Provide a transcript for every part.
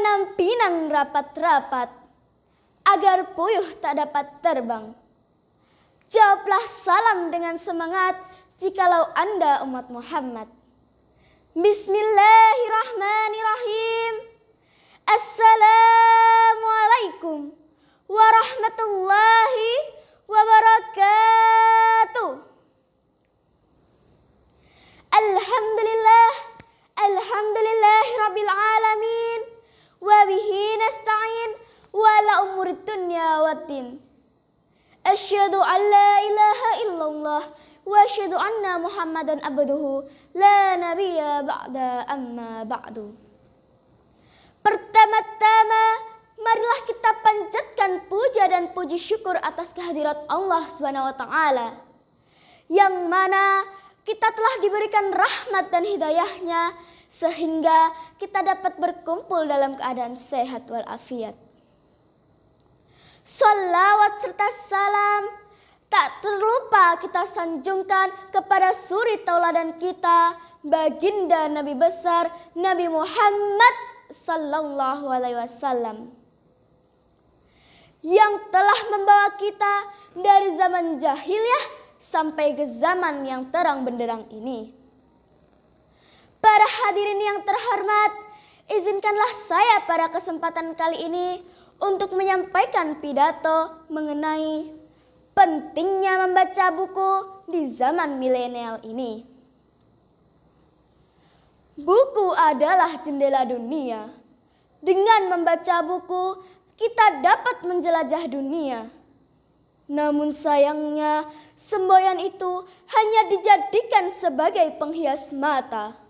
tanam pinang rapat-rapat, agar puyuh tak dapat terbang. Jawablah salam dengan semangat jikalau Anda umat Muhammad. Bismillahirrahmanirrahim. Assalamualaikum warahmatullahi wabarakatuh. Alhamdulillahi rabbil alamin. Wa bihi nasta'in wala umurid dunya waddin. Asyhadu an la ilaha illallah wa asyhadu anna Muhammadan abduhu la nabiyya ba'da amma ba'du. Pertama-tama, marilah kita panjatkan puja dan puji syukur atas kehadirat Allah SWT, yang mana kita telah diberikan rahmat dan hidayahnya sehingga kita dapat berkumpul dalam keadaan sehat walafiat. Salawat serta salam tak terlupa kita sanjungkan kepada suri tauladan kita, baginda Nabi besar Nabi Muhammad Sallallahu Alaihi Wasallam, yang telah membawa kita dari zaman jahiliyah sampai ke zaman yang terang benderang ini. Para hadirin yang terhormat, izinkanlah saya pada kesempatan kali ini untuk menyampaikan pidato mengenai pentingnya membaca buku di zaman milenial ini. Buku adalah jendela dunia. Dengan membaca buku, kita dapat menjelajah dunia. Namun sayangnya, semboyan itu hanya dijadikan sebagai penghias mata.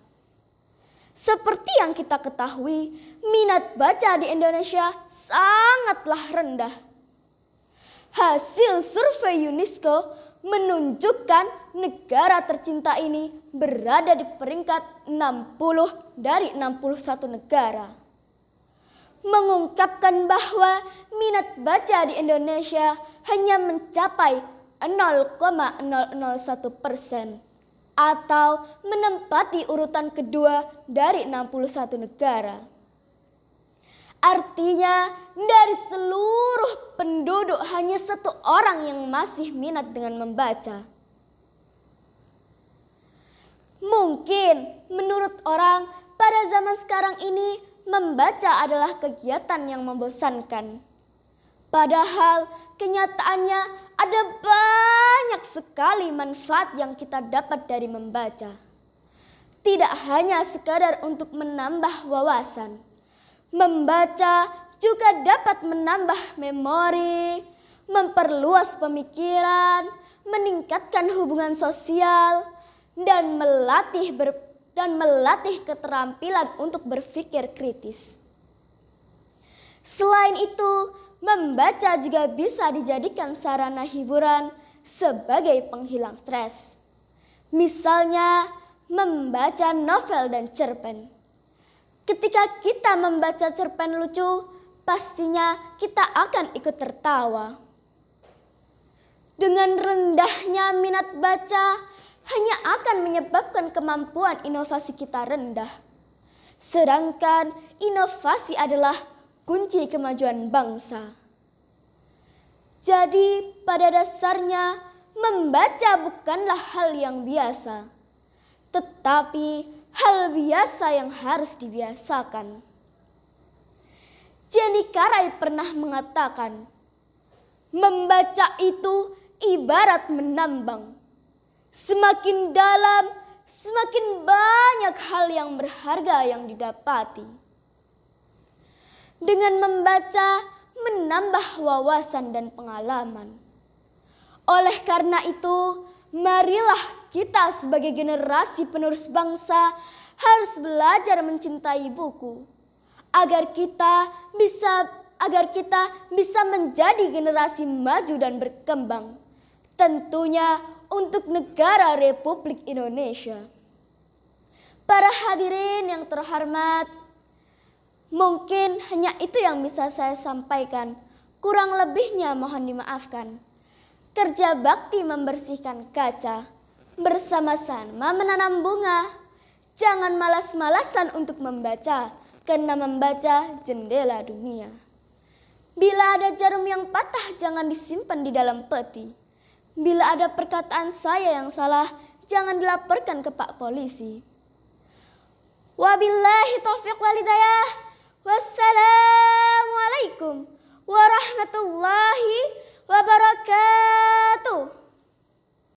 Seperti yang kita ketahui, minat baca di Indonesia sangatlah rendah. Hasil survei UNESCO menunjukkan negara tercinta ini berada di peringkat 60 dari 61 negara. Mengungkapkan bahwa minat baca di Indonesia hanya mencapai 0,001% atau menempati urutan kedua dari 61 negara. Artinya dari seluruh penduduk hanya 1 orang yang masih minat dengan membaca. Mungkin menurut orang pada zaman sekarang ini membaca adalah kegiatan yang membosankan. Padahal kenyataannya ada banyak sekali manfaat yang kita dapat dari membaca. Tidak hanya sekadar untuk menambah wawasan. Membaca juga dapat menambah memori, memperluas pemikiran, meningkatkan hubungan sosial, dan melatih keterampilan untuk berpikir kritis. Selain itu, membaca juga bisa dijadikan sarana hiburan sebagai penghilang stres. Misalnya, membaca novel dan cerpen. Ketika kita membaca cerpen lucu, pastinya kita akan ikut tertawa. Dengan rendahnya minat baca, hanya akan menyebabkan kemampuan inovasi kita rendah. Sedangkan inovasi adalah kunci kemajuan bangsa. Jadi pada dasarnya membaca bukanlah hal yang biasa, tetapi hal biasa yang harus dibiasakan. Jenny Karai pernah mengatakan, membaca itu ibarat menambang. Semakin dalam, semakin banyak hal yang berharga yang didapati. Dengan membaca, menambah wawasan dan pengalaman. Oleh karena itu, marilah kita sebagai generasi penerus bangsa harus belajar mencintai buku agar kita bisa menjadi generasi maju dan berkembang, tentunya untuk negara Republik Indonesia. Para hadirin yang terhormat, mungkin hanya itu yang bisa saya sampaikan. Kurang lebihnya mohon dimaafkan. Kerja bakti membersihkan kaca, bersama-sama menanam bunga. Jangan malas-malasan untuk membaca, karena membaca jendela dunia. Bila ada jarum yang patah, jangan disimpan di dalam peti. Bila ada perkataan saya yang salah, jangan dilaporkan ke Pak Polisi. Wabillahi taufiq walhidayah. Wassalamualaikum warahmatullahi wabarakatuh.